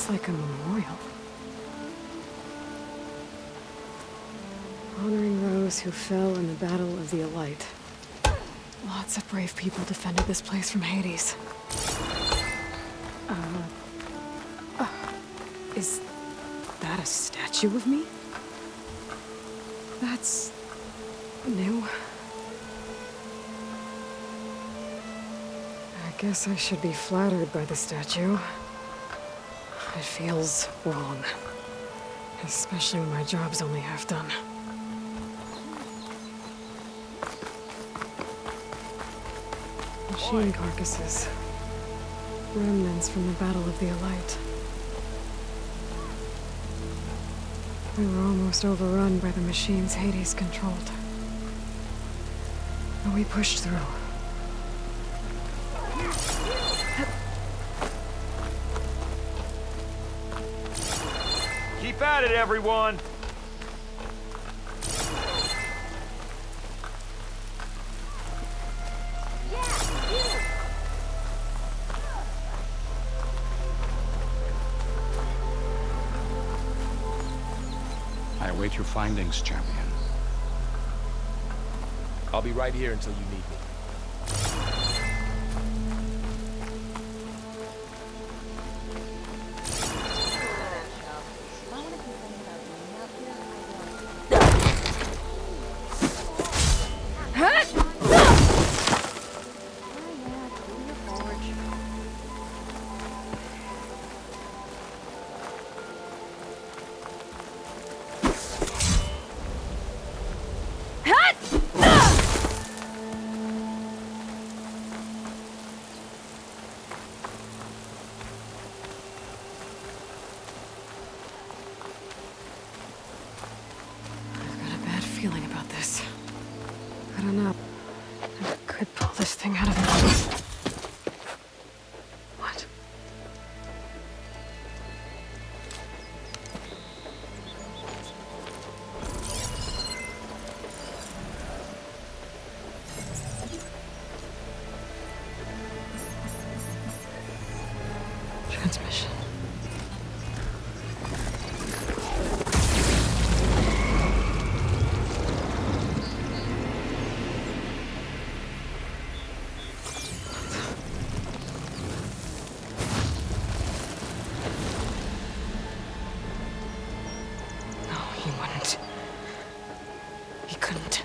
Looks like a memorial. Honoring those who fell in the Battle of the Light. Lots of brave people defended this place from Hades. Is that a statue of me? That's new. I guess I should be flattered by the statue. It feels wrong. Especially when my job's only half done. Machine carcasses. Remnants from the Battle of the Light. We were almost overrun by the machines Hades controlled. But we pushed through. Keep at it, everyone! I await your findings, champion. I'll be right here until you need me. Feeling about this. I don't know. I could pull this thing out of me. What? Transmission. He wouldn't. He couldn't.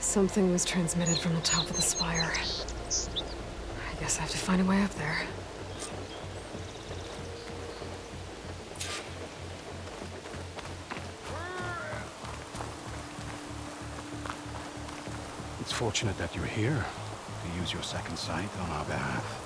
Something was transmitted from the top of the spire. I guess I have to find a way up there. It's fortunate that you're here to use your second sight on our behalf.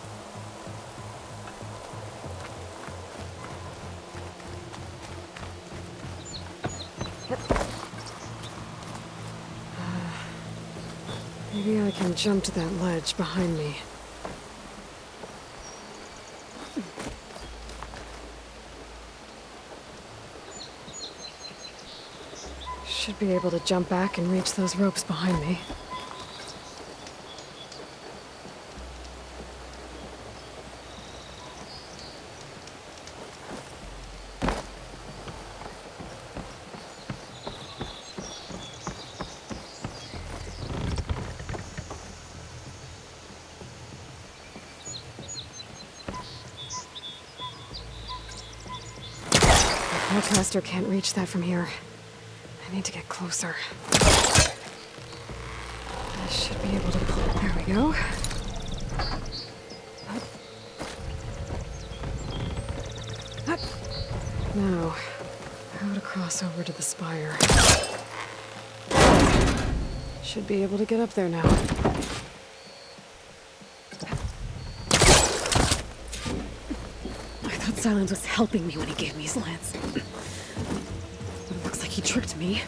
Maybe I can jump to that ledge behind me. Should be able to jump back and reach those ropes behind me. The Hellcaster can't reach that from here. I need to get closer. I should be able to pull. There we go. Up. Now, how to cross over to the spire. Should be able to get up there now. I thought Silence was helping me when he gave me his lance. But it looks like he tricked me.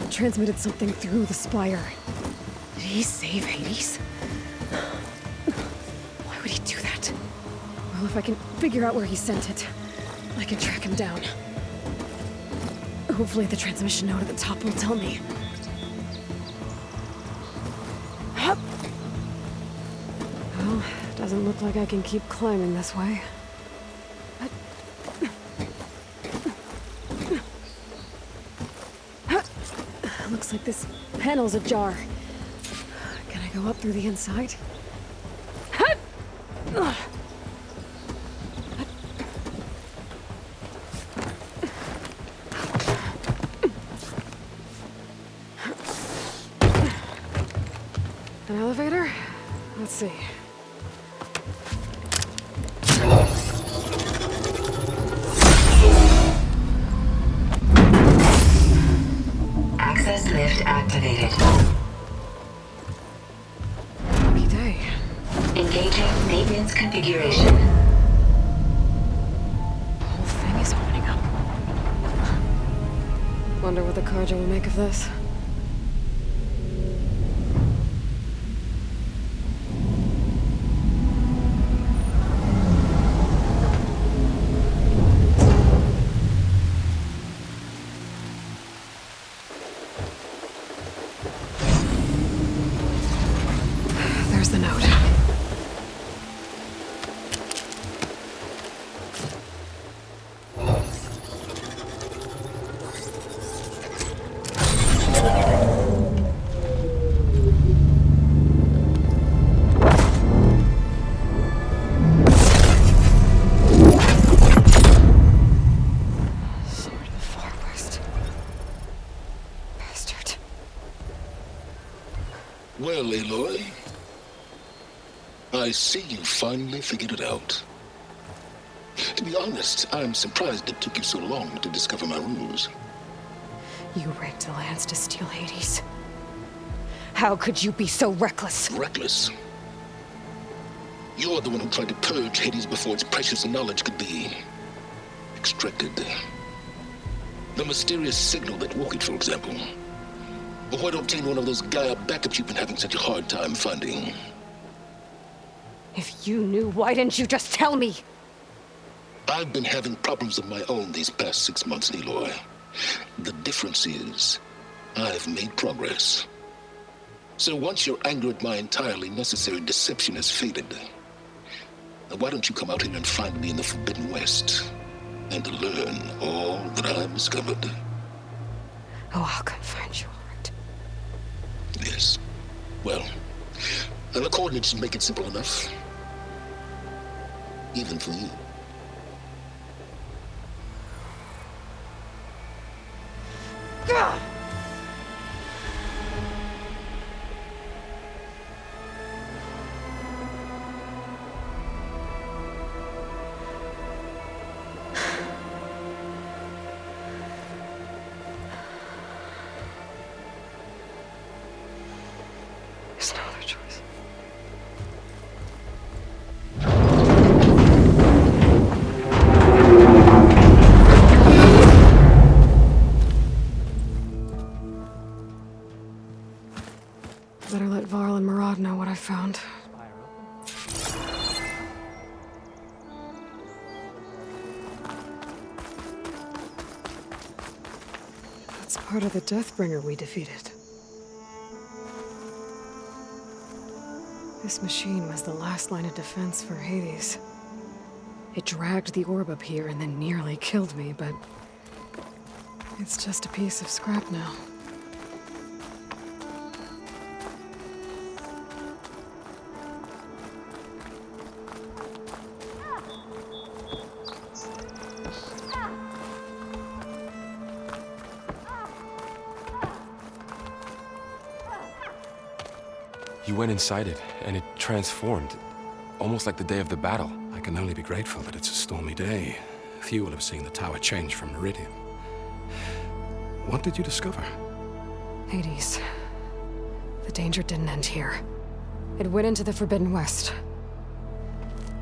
Transmitted something through the spire. Did he save Hades? Why would he do that? Well, if I can figure out where he sent it, I can track him down. Hopefully the transmission node at the top will tell me. Well, Doesn't look like I can keep climbing this way. Looks like this panel's ajar. Can I go up through the inside? An elevator? Let's see. Access lift activated. Lucky day. Engaging maintenance configuration. The whole thing is opening up. Wonder what the Carja will make of this. There's the note. Sword of the Far West. Bastard. Well, Aloy, I see you finally figured it out. To be honest, I'm surprised it took you so long to discover my ruse. You rigged the lands to steal Hades. How could you be so reckless? Reckless. You're the one who tried to purge Hades before its precious knowledge could be extracted. The mysterious signal that woke it, for example. Or why to obtain one of those Gaia backups you've been having such a hard time finding. If you knew, why didn't you just tell me? I've been having problems of my own these past 6 months, Aloy. The difference is, I've made progress. So once your anger at my entirely necessary deception has faded, now why don't you come out here and find me in the Forbidden West, and learn all that I've discovered? Oh, I'll come find you, all right. Yes. Well, and the coordinates should make it simple enough. Even for you. Gah! There's no other choice. Better let Varl and Murad know what I found. That's part of the Deathbringer we defeated. This machine was the last line of defense for Hades. It dragged the orb up here and then nearly killed me, but it's just a piece of scrap now. You went inside it, and it transformed, almost like the day of the battle. I can only be grateful that it's a stormy day. Few will have seen the tower change from Meridian. What did you discover? Hades. The danger didn't end here. It went into the Forbidden West.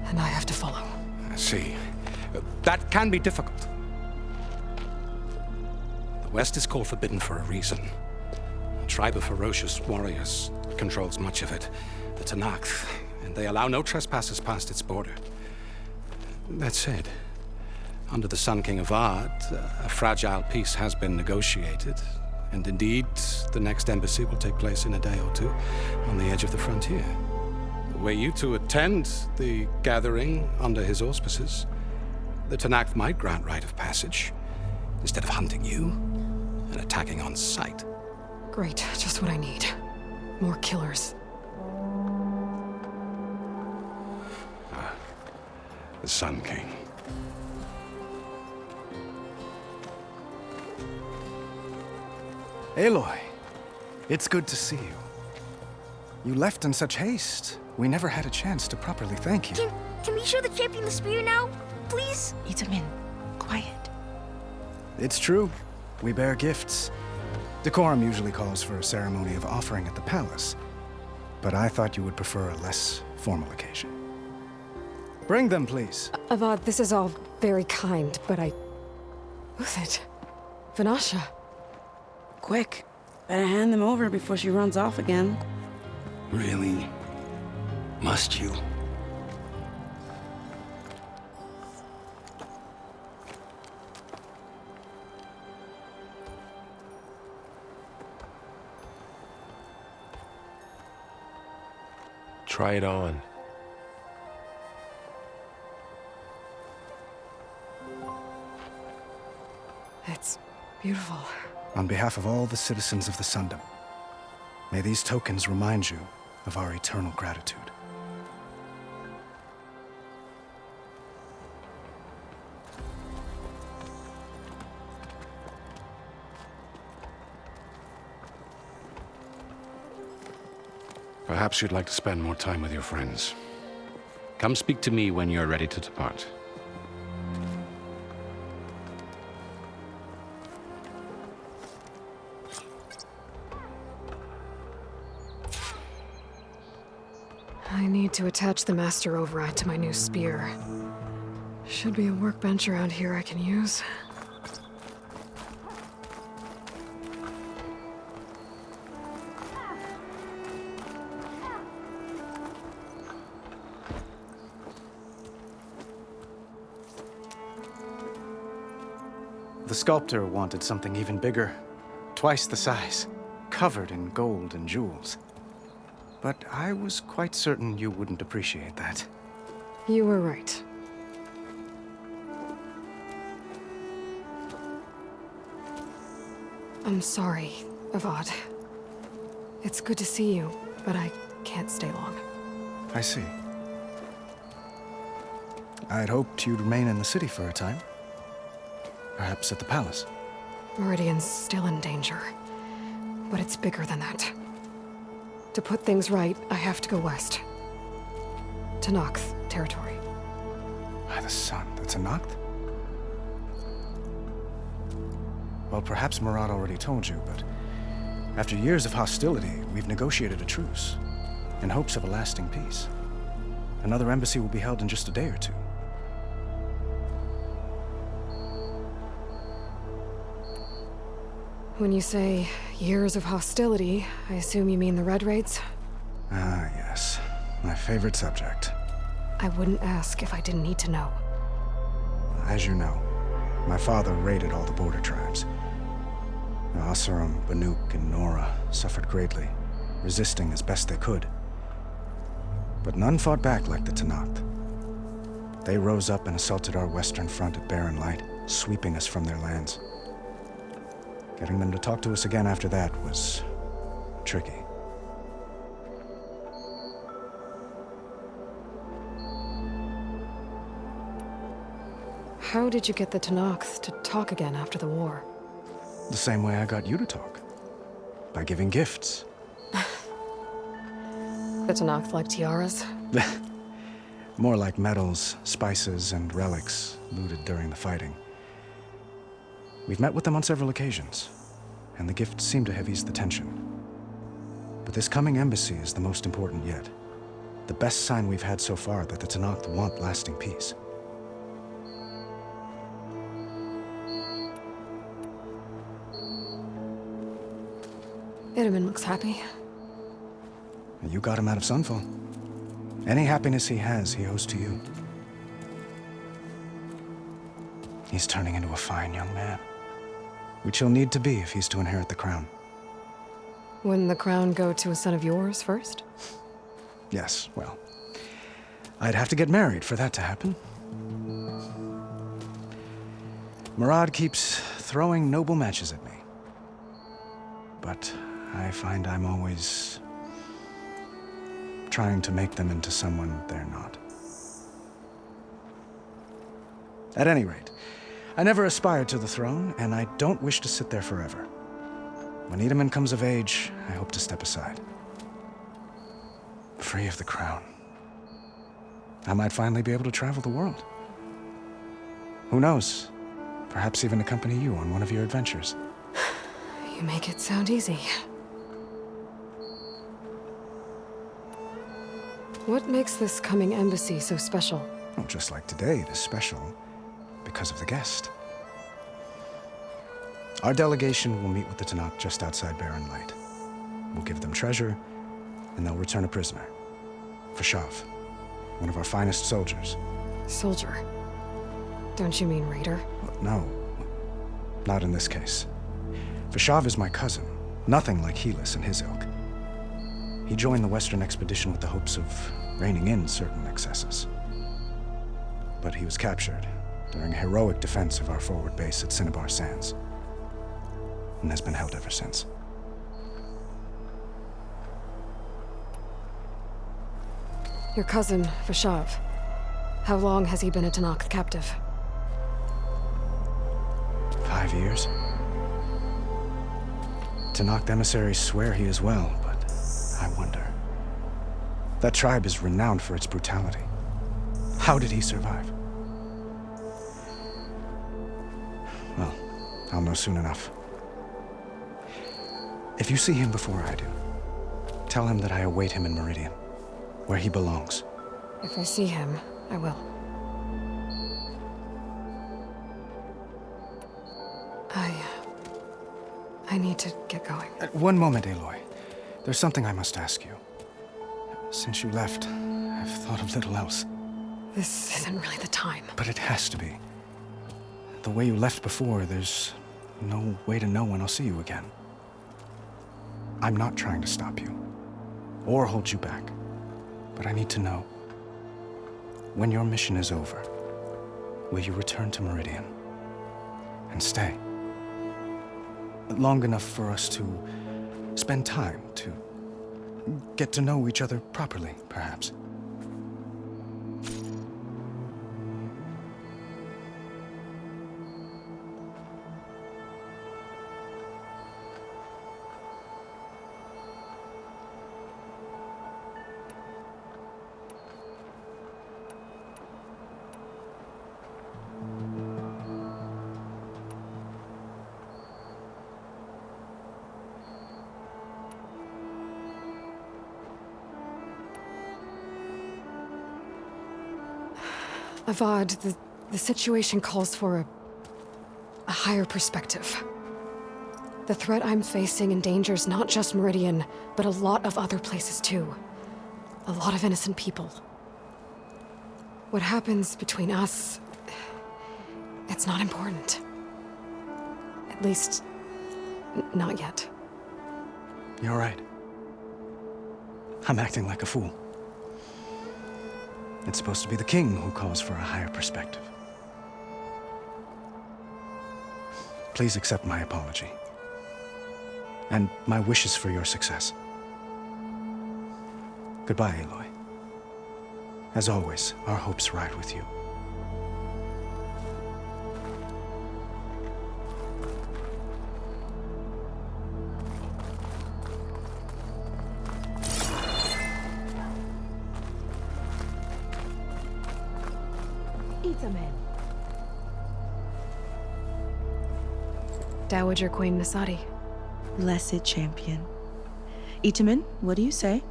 And I have to follow. I see. That can be difficult. The West is called Forbidden for a reason. A tribe of ferocious warriors controls much of it, the Tanakh, and they allow no trespassers past its border. That said, under the Sun King of Ard, a fragile peace has been negotiated, and indeed, the next embassy will take place in a day or two on the edge of the frontier. Were you to attend the gathering under his auspices, the Tenakth might grant rite of passage, instead of hunting you and attacking on sight. Great, just what I need. More killers. The Sun King. Aloy, it's good to see you. You left in such haste. We never had a chance to properly thank you. Can we show the champion the spear now? Please? Itamin, quiet. It's true. We bear gifts. Decorum usually calls for a ceremony of offering at the palace, but I thought you would prefer a less formal occasion. Bring them, please. Avad, this is all very kind, but Who's it? Vanasha. Quick, better hand them over before she runs off again. Really? Must you? Try it on. It's beautiful. On behalf of all the citizens of the Sundom, may these tokens remind you of our eternal gratitude. Perhaps you'd like to spend more time with your friends. Come speak to me when you're ready to depart. I need to attach the master override to my new spear. Should be a workbench around here I can use. The sculptor wanted something even bigger, twice the size, covered in gold and jewels. But I was quite certain you wouldn't appreciate that. You were right. I'm sorry, Avad. It's good to see you, but I can't stay long. I see. I'd hoped you'd remain in the city for a time. Perhaps at the palace. Meridian's still in danger, but it's bigger than that. To put things right, I have to go west. To Tenakth territory. By the sun, the Tenakth? Well, perhaps Murad already told you, but after years of hostility, we've negotiated a truce, in hopes of a lasting peace. Another embassy will be held in just a day or two. When you say years of hostility, I assume you mean the Red Raids? Ah, yes. My favorite subject. I wouldn't ask if I didn't need to know. As you know, my father raided all the border tribes. The Asurum, Banuk, and Nora suffered greatly, resisting as best they could. But none fought back like the Tenakth. They rose up and assaulted our western front at Barren Light, sweeping us from their lands. Getting them to talk to us again after that was tricky. How did you get the Tenakth to talk again after the war? The same way I got you to talk. By giving gifts. The Tenakth like tiaras? More like medals, spices, and relics looted during the fighting. We've met with them on several occasions, and the gifts seem to have eased the tension. But this coming embassy is the most important yet. The best sign we've had so far that the Tenakth want lasting peace. Itamin looks happy. You got him out of Sunfall. Any happiness he has, he owes to you. He's turning into a fine young man, which he'll need to be if he's to inherit the crown. Wouldn't the crown go to a son of yours first? Yes, well, I'd have to get married for that to happen. Murad keeps throwing noble matches at me. But I find I'm always trying to make them into someone they're not. At any rate, I never aspired to the throne, and I don't wish to sit there forever. When Itamen comes of age, I hope to step aside. Free of the crown. I might finally be able to travel the world. Who knows? Perhaps even accompany you on one of your adventures. You make it sound easy. What makes this coming embassy so special? Well, just like today, it is special because of the guest. Our delegation will meet with the Tanakh just outside Barren Light. We'll give them treasure, and they'll return a prisoner. Fashav, one of our finest soldiers. Soldier? Don't you mean raider? Well, no, not in this case. Fashav is my cousin, nothing like Helis and his ilk. He joined the Western expedition with the hopes of reining in certain excesses. But he was captured during a heroic defense of our forward base at Cinnabar Sands, and has been held ever since. Your cousin, Fashav. How long has he been a Tanakh captive? 5 years. Tanakh emissaries swear he is well, but I wonder. That tribe is renowned for its brutality. How did he survive? Well, I'll know soon enough. If you see him before I do, tell him that I await him in Meridian, where he belongs. If I see him, I will. I need to get going. One moment, Aloy. There's something I must ask you. Since you left, I've thought of little else. This isn't really the time. But it has to be. The way you left before, there's no way to know when I'll see you again. I'm not trying to stop you, or hold you back. But I need to know, when your mission is over, will you return to Meridian and stay? Long enough for us to spend time, to get to know each other properly, perhaps. Avad, the situation calls for a higher perspective. The threat I'm facing endangers not just Meridian, but a lot of other places too. A lot of innocent people. What happens between us, it's not important. At least, not yet. You're right. I'm acting like a fool. It's supposed to be the king who calls for a higher perspective. Please accept my apology. And my wishes for your success. Goodbye, Aloy. As always, our hopes ride with you. Dowager Queen Nasadi. Blessed champion. Itamen, what do you say?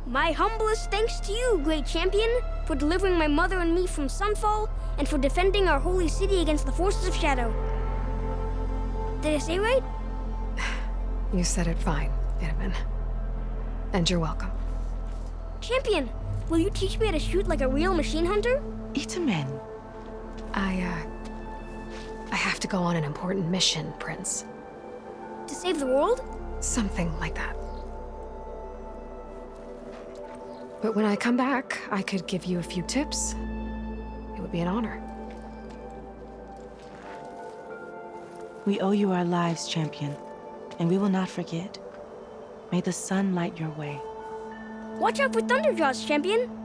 My humblest thanks to you, great champion, for delivering my mother and me from Sunfall, and for defending our holy city against the forces of Shadow. Did I say right? You said it fine, Itamen. And you're welcome. Champion, will you teach me how to shoot like a real machine hunter? Itamen. I have to go on an important mission, Prince. To save the world? Something like that. But when I come back, I could give you a few tips. It would be an honor. We owe you our lives, champion, and we will not forget. May the sun light your way. Watch out for Thunderjaws, champion!